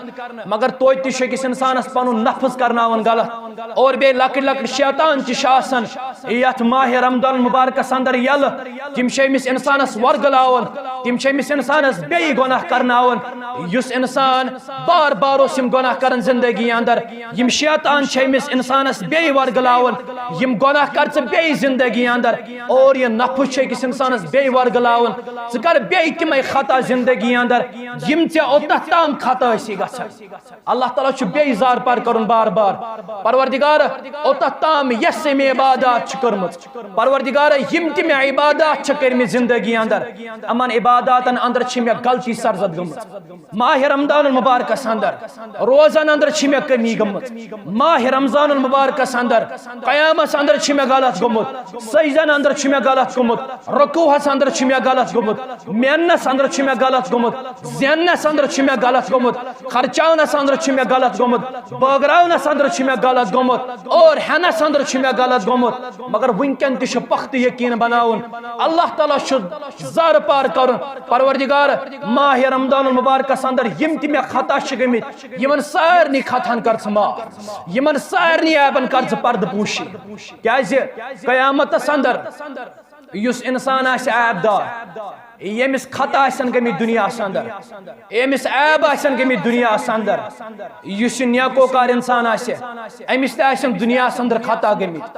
मगर तो किस इंसानस पन नफ्स करनावन गलत और बे लकट लकट शैतान तन यथ माह रमजान मुबारकस अंदर यल तिम अमिस इंसानस वर्गलावन तिम अमिस इंसानस बे गुनाह करनावन युस इंसान बार बार यम गुनाह कर जिंदगी अंदर यम शैतान अमिस इंसानस बे वर्गलावन यम गुनाह कर बे जिंदगी अंदर और यह नफ्स अकिस इंसानस बे वर्गलावन ज कर बे तम खता जिंदगी अंदर यम ओत तम खता अल्लाह ताला बेजार पर करुन बार बार परवरदिगार ओत तम यस मे इबादत कर्मत परवरदिगार यम तम इबादत कर्म जिंदगी अंदर अमन इबादतन अंदर मे गलती सरजद गमत माह रमजानुल मुबारकस अंदर रोजन अंदर मे कमी गमत माह रमजानुल मुबारकस अंदर कयामस अंदर मे गलत गमत सजदन अंदर मे गलत गमत रुकूहस अंदर मे गलत गमत मेहनस अंदर मे गलत गमत ज़ियनस अंदर मे गलत गमत खर्चावनस अंदर मे गलत गमत बगरावनस अंदर मे गलत गमत और हेनस अंदर मे गलत गमत मगर वनकन तश पख्त यकीन बनाउन अल्लाह ताला जार पार करुन परवरदिगार माह रमजानुल मुबारकस अंदर यम तम खता गमित यमन सारनी खतन कर माफ यमन सारनी ऐबन कर पर्द पूशी क्या कयामतस अंदर युस इंसान ऐबदार यमिस खता गमित दुनिया अंदर यमिस ऐब गमित दुनिया अंदर युस नेकोकार इंसान अमिस दुनिया अंदर खता गमित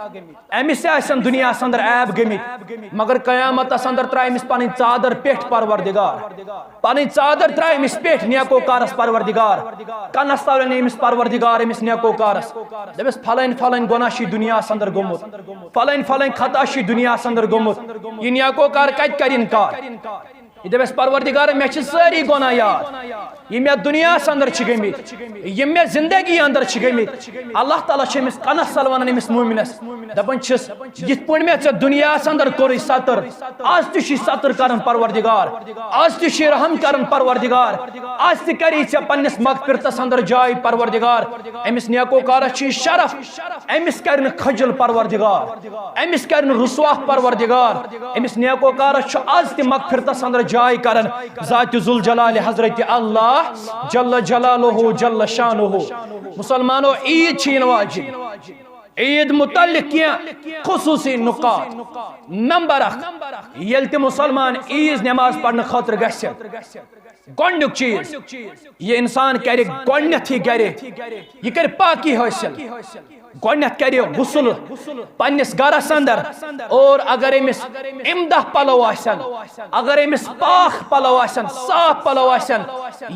अमिस दुनिया अंदर ऐब गमित मगर कयामतस अंदर त्रा अमिस पन चादर पेठ परवरदिगार पन चादर त्रा अमिस पेठ नेकोकारस परवरदिगार कनस तल अमिस परवरदिगार अमिस नेकोकारस दपिस फलन फलन गुनाह दुनिया अंदर गोमुत फलन फलन खता दुनिया अंदर गोमुत यह नेकोकार कत कर इनकार दपस परवरदिगार मे सारी गुनाह याद ये मे दुनिया अंदर गमित ये मे जिंदगी अंदर गमित अल्लाह ताला अमिस कनस वन अमिस मोमिनस दपन ये मे ऐ दुनिया अंदर कोर सतर आज तुझी सतर कर परवरदिगार आज तुझी रहम कर परवरदिगार आज तरी ऐ पन्निस मगफिरतस अंदर जाय परवरदिगार अमिस नेकोकार शरफ अमिस कर खजल परवरदिगार अमिस कर रुसवा परवरदिगार अमिस नेकोकार आज त मगफिरतस अंदर जाय करन ज़ात जुल जलाल हजरत अल्लाह जल्ल जलालुहु जल्ल शानुहु मुसलमानो ईद छी वाजिब ईद मुतल्लिक खुसूसी नुकात। नंबर 1 येल ते मुसलमान ईद नमाज पढ़ने खतर गस्य गोडुक चीज ये इंसान करे गोडनेथी गरे ये कर पाकी हासिल गोडनेथ करे गुस्ल पन्निस गरस अंदर और अगर अमिस इमदा पलो आसन अगर अमिस पाक पलो आसन साफ पलो आसन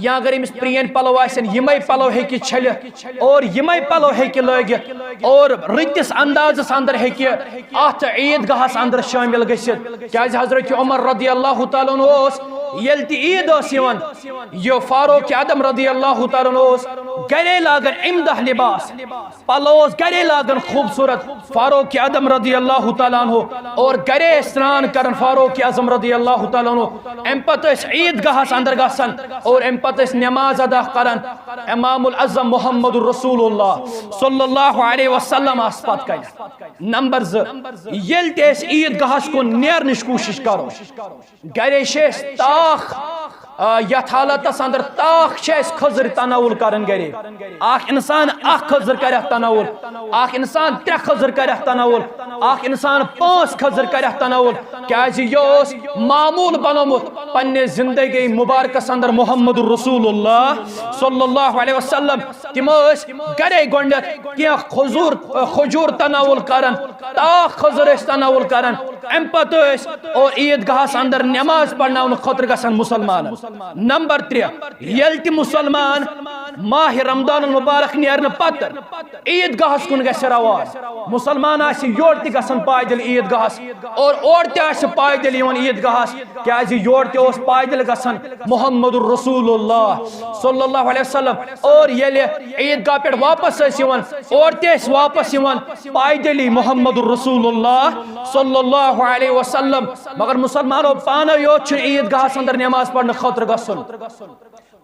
या अगर अमिस प्रियन पलो आसन यमै पलो हेकि छलित और यमै पलो हेकि लगित और रितिस अंदाजस अंदर हेकि अत ईदगाहस अंदर शामिल गसित क्याज हजरत उमर रदियल्लाहु तआला अन्हु ओस येल ती ईद ओस यिवन यो फारूक आदम रदियल्लाहु तआला अन्हु ओस गरे लागन इमदाह लिबास पलोस गरे लागन खूबसूरत फारूक आदम रदियल्लाहु तआला अन्हु और गरे स्नान करन फारूक आजम रदियल्लाहु तआला अन्हु एम पत ईदगाहस अंदर गसन और एम पत नमाज अदा करन इमामुल आजम मुहम्मदुर रसूलुल्लाह सल्लल्लाहु अलैहि वसल्लम आसपत कर। नंबर 2 येल ते ईदगाहस को नेरनिश कोशिश करो गरे शेष ताख यथ हालतस अंदर ताख खजर तनावुल करन गरे आख इंसान अख खजर कर तनावुल आख इंसान 3 खजर कर तनावुल आख इंसान 5 खजर कर तनावुल क्याज योस मामूल बनोमुत पन्ने जिंदगी मुबारकस अंदर मुहम्मदुर रसूलुल्लाह सल्लल्लाहु अलैहि वसल्लम तिम गरे गोडनेथ क्या खजूर तनावुल करन ताख खजर तनावुल करन अम पत और ईदगाहस अंदर नमाज पढ़ना खतर गसन मुसलमान। नंबर 3 येल ति मुसलमान माह रमदान मुबारक नेरन पत ईदगाहस कुन गस रवाज मुसलमान आसि योर ति गसन पैदल ईदगाहस और ओर ति आसि पैदल यवन ईदगाहस क्याज योर ति ओस पैदल गसन मुहम्मदुर रसूलुल्लाह सल्लल्लाहु अलैहि वसल्लम और येले ईदगाह पे वापस यवन और ति वापस यवन पैदल मुहम्मदुर रसूलुल्लाह सल्लल्लाहु अलैहि वसल्लम मगर मुसलमानो पानो योत ईदगाहस अंदर नमाज पढ़ने खतर गसन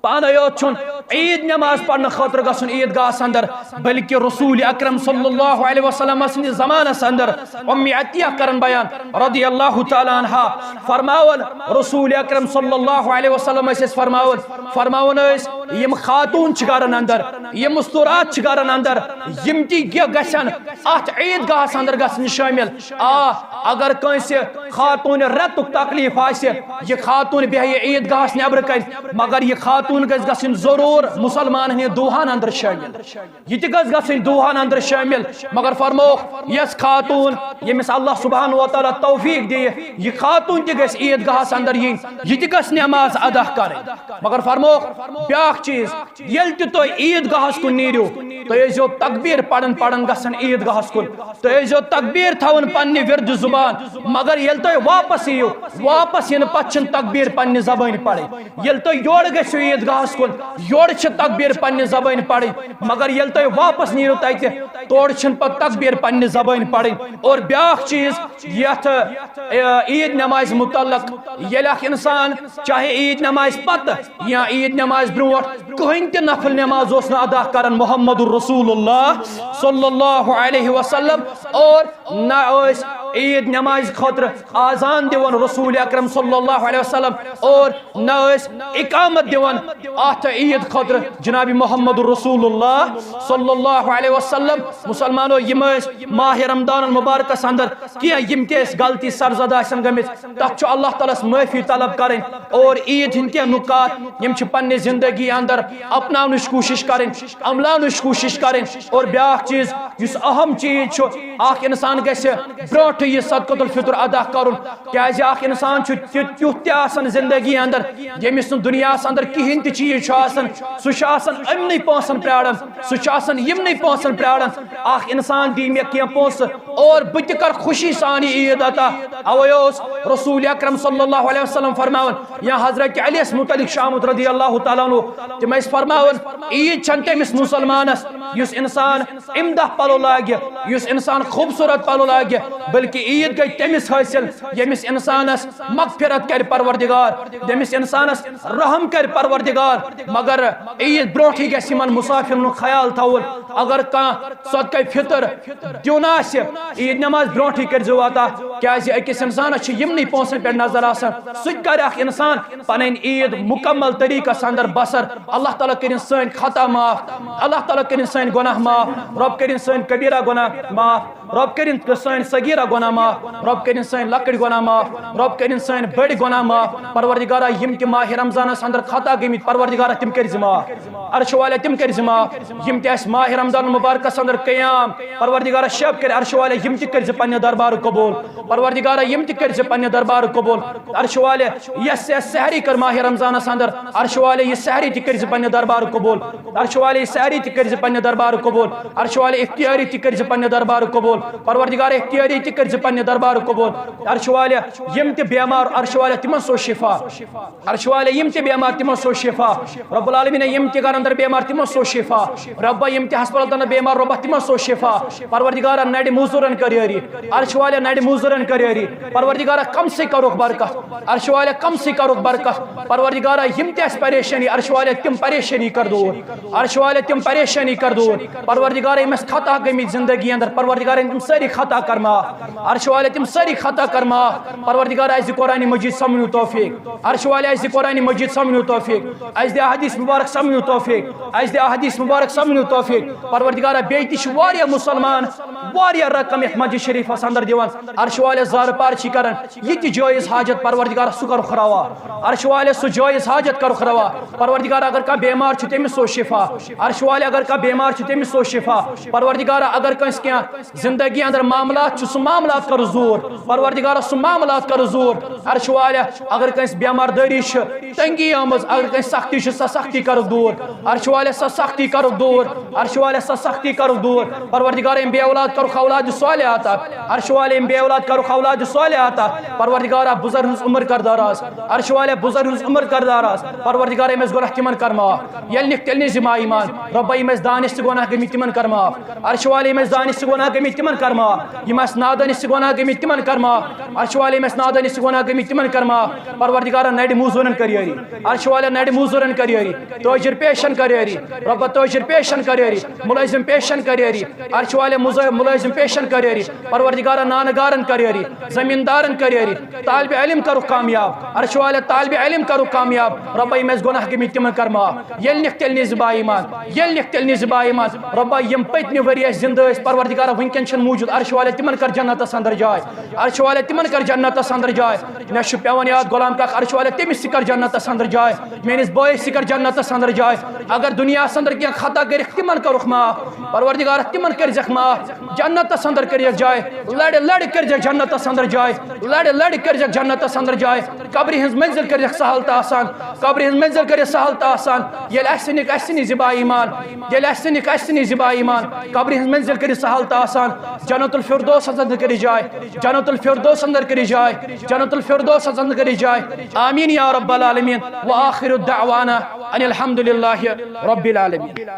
पानो योत ईद नमाज पढ़ने खतर गसन ईदगाहस अंदर बल्कि रसूल अकरम सल्लल्लाहु अलैहि वसल्लम सनि ज़मानस अंदर उम्मी अतिया करन बयान रदियल्लाहु तआला अन्हा फरमावन रसूल अकरम सल्लल्लाहु अलैहि वसल्लम फरमावन यम खातून गरन अंदर यम मुस्तूरात गरन अंदर यम ती गसन अत ईदगाहस अंदर गसन शामिल अगर कंसे खातून रतुक तकलीफ आसे ये खातून बेह ईदगाहस नबर कर मगर ये खातून गसन जरूर मुसलमान हने दुहान अंदर शामिल ये गसन दुहान अंदर शामिल मगर फरमो यस खातून यमिस अल्लाह सुब्हानहु व तआला तौफीक दे ये खातून ति गस ईदगाहस अंदर यिन ये गस नमाज अदा करे मगर फरमो ब्याख चीज येल ति तो ईदगाहस कुन नीरियो तो जो तकबीर पढ़न गसन ईदगाहस कुन तो जो तकबीर थवन पन्ने विरद जुबान मगर येल तो वापस यियो वापस इन पछन तकबीर पन्ने ज़बान पढ़े येल तो योर गसो ईदगाहस कुन योर छ तकबीर पन्ने ज़बान पढ़े मगर येल तो वापस नीरियो तते तोड़ छन पत तकबीर पन्ने ज़बान पढ़े और ब्याख चीज यथ ईद नमाज मुतल्लक येल इंसान चाहे ईद नमाज पत या ईद नमाज ब्रोट कहीं ते नफल नमाज ओस न अदा करन मुहम्मदुर रसूलुल्लाह सल्लल्लाहु अलैहि वसल्लम और न ओस ईद नमाज खतर आजान दिवन रसूल अकरम सल्लल्लाहु अलैहि वसल्लम और न ओस इकामत दिवन अत ईद खतर जनाब मुहम्मदुर रसूलुल्लाह सल्लल्लाहु अलैहि वसल्लम। मुसलमानो यम माह रमदान मुबारक अंदर क्या यम ते गलती सरजद आसन गमित तथ अल्लाह ताला माफी तलब करें और ईद हिंद के नुकात यम पन्ने जिंदगी अंदर अपनावनच कोशिश करें अमलावनच कोशिश करें और ब्याख चीज युस अहम चीज अख इंसान गस ब्रोट यह सदक़तुल फितर अदा करुन क्याज अख इंसान त्युत ते आसन जिंदगी अंदर यमिस दुनिया अंदर कहीं ते चीज सह अमन पोसन प्राड़न सह यमन पोसन प्राड़न अख इंसान दी मे कह पोस और बह कर खुशी सान ईद अता अवोस रसूल अकरम सल्लल्लाहु अलैहि वसल्लम फरमावन या हजरत अली मुतलिक शामुत रदियल्लाहु तआला अन्हु तिम फरमावन ईद छन तमिस मुसलमानस युस इंसान इमदा पलो लागे युस इंसान खूबसूरत पलो लागे बल्कि बल्कि ईद गई तमिस हासिल यमिस इंसानस मगफिरत कर परवरदिगार, यमिस इंसानस रहम कर परवरदिगार। मगर ईद ब्रोठी गस यमन मुसाफिरन ख्याल थवुन, अगर कह सदका फितर दिन ईद नमाज ब्रोठी कर अता क्या अकिस इंसानस यमन पोसन पे नजर आसान सह कर इंसान पन ईद मुकम्मल तरीकस अंदर बसर। अल्लाह ताला करिन सन खता माफ, अल्लाह ताला करिन सन गुनाह माफ, रब करिन सन कबीरा गुनाह माफ, रब करिन सन सगीरा गुनाह माफ, रब करिन सन लकड़ गुनाह माफ, रब करिन सन बड़ गुनाह माफ। परवरदिगारा यम कि माह रमजानस अंदर खता गमित परवरदिगारा तिम कर माफ, अर्श वाले तिम कर माफ। यम ते माह रमजान मुबारकस अंदर कयाम परवरदिगारा शब कर अर्श वाले यम ते कर पन्ने दरबार कबूल, परवरदिगारा यम ते कर पन्ने दरबार कबूल। अर्श वाले यस सहरी कर माह रमजानस अंदर अर्श वाले ये सहरी ते कर पन्ने दरबार कबूल, अर्श वाले सहरी ते कर पन्ने दरबार कबूल, अर्श वाले इख्तियारी ते कर पन्ने दरबार कबूल, परवरदिगार इख्तियारी ते कर पन्ने दरबार कबूल। अर्श वाले यम ते बेमार अर्श वाले तिमन सो शिफा, अर्श वाले यम ते बेमार तिमन सो शिफा, रब्बुल आलमीन यम ते घर अंदर बेमार तिमन सो शिफा, रब्बा यम ते अस्पताल अंदर बेमार रब्बा तिमन सो शिफा। परवरदिगार नडी मुजूरन करियरी, अर्श वाले नडी मुजूरन करियरी, परवरदिगार कम से करो बरकत, अर्श वाले कम से करो बरकत। परवरदिगार यम ते परेशानी अर्श वाले तिम परेशानी कर दूर, अर्श वाले तिम परेशानी कर दूर। परवरदिगार यमस खता गमित जिंदगी अंदर परवरदिगार तिम सारी खता करमा, अर्श वाले तिम सारी खता करमा। परवरदिगार आज कुरान मजीद समझनु तौफीक, अर्श वाले आज कुरान मजीद समझनु तौफीक, आज दे अहदीस मुबारक समझनु तौफीक, आज दे अहदीस मुबारक समझनु तौफीक। परवरदिगार बेति छ वारिया मुसलमान वारिया रकम यथ मस्जिद शरीफस अंदर दिवान, अर्श वाले जार पार छी करन ये जायज हाजत परवरदिगार सु कर खरावा, अर्श वाले सु जायज हाजत कर खरावा। परवरदिगार अगर का बीमार छ तेमिस सो शिफा, अर्श वाले अगर का बीमार छ तेमिस सो शिफा। परवरदिगार अगर कस क्या जिंदगी अंदर मामलात छ सु मामलात कर जोर, परवरदिगार सु मामलात कर जोर। अर्श वाले अगर कस बीमारदारी छ तंगी आमज, अगर कस सख्ती छ स सख्ती कर दूर, अर्श वाले स सख्ती कर दूर, अर्श वाले स सख्ती कर दूर। परवरदिगार बे औलाद कर औलाद सालिह आता, अर्श वाले बे औलाद कर औलाद सालिह आता। परवरदिगार बुजुर्ग हुज उम्र कर दराज, अर्श वाले बुजुर्ग हुज उम्र कर दराज। परवरदिगार यमस गुनाह तिमन कर माफ, यल निक तेल जिमा ईमान रब्बा यमस दानिश गुनाह गमित तिमन कर माफ, अर्श वाले यमस दानिश गुनाह गमित तिमन कर माफ, यमस नादानिश गुनाह गमित तिमन कर माफ, अर्श वाले यमस नादानिश गुनाह गमित तिमन कर माफ। परवरदिगार नडी मुजूरन करियरी, अर्श वाले नडी मुजूरन करियरी, तोजर पेशन करियरी, रब्बा तोजर पेशन करियरी, मुलाजिम पेशन करियरी, अर्श वाले मुलाजिम पेशन करियरी। परवरदिगार नानगारन करियरी, जमींदारन करियरी, तालिब इल्म करो कामयाब, अर्श वाले तालिब इल्म करो कामयाब। रब्बा यमस गुनाह गमित तिमन कर माफ, यल निक तेल जिबा ईमान, यल निक तेल जिबा ईमान। रब्बा यम पतने वरिय जिंदा परवरदिगार वनकन छन मौजूद, अर्श वाले तिमन कर जन्नतस अंदर जाय, अर्श वाले तिमन कर जन्नतस अंदर जाय। मे पेवन याद गुलाम का अर्श वाले तमिस कर जन्नतस अंदर जाय, मेनिस बॉयस कर जन्नतस अंदर जाय। अगर दुनिया अंदर क्या खता कर तिमन कर माफ, परवरदिगार तिमन कर माफ, जन्नतस अंदर कर जाय, लड़ लड़ कर जन्नतस अंदर जाय, लड़ लड़ कर जन्नतस अंदर जाय। कब्र हिंज मंजिल कर सहलता आसान, कब्र हिंज मंजिल कर सहलता आसान। ये असनी जिबा ईमान, ये असनी जिबा ईमान, कब्र हिंज मंजिल कर सहलता आसान। जन्नतुल फिरदौस अंदर कर जाय, जन्नतुल फिरदौस अंदर कर जाय, जन्नतुल फिरदौस अंदर कर जाय। आमीन या रब्बल आलमीन व आखिरु दअवाना अनिल हम्दुलिल्लाहि रब्बिल आलमीन।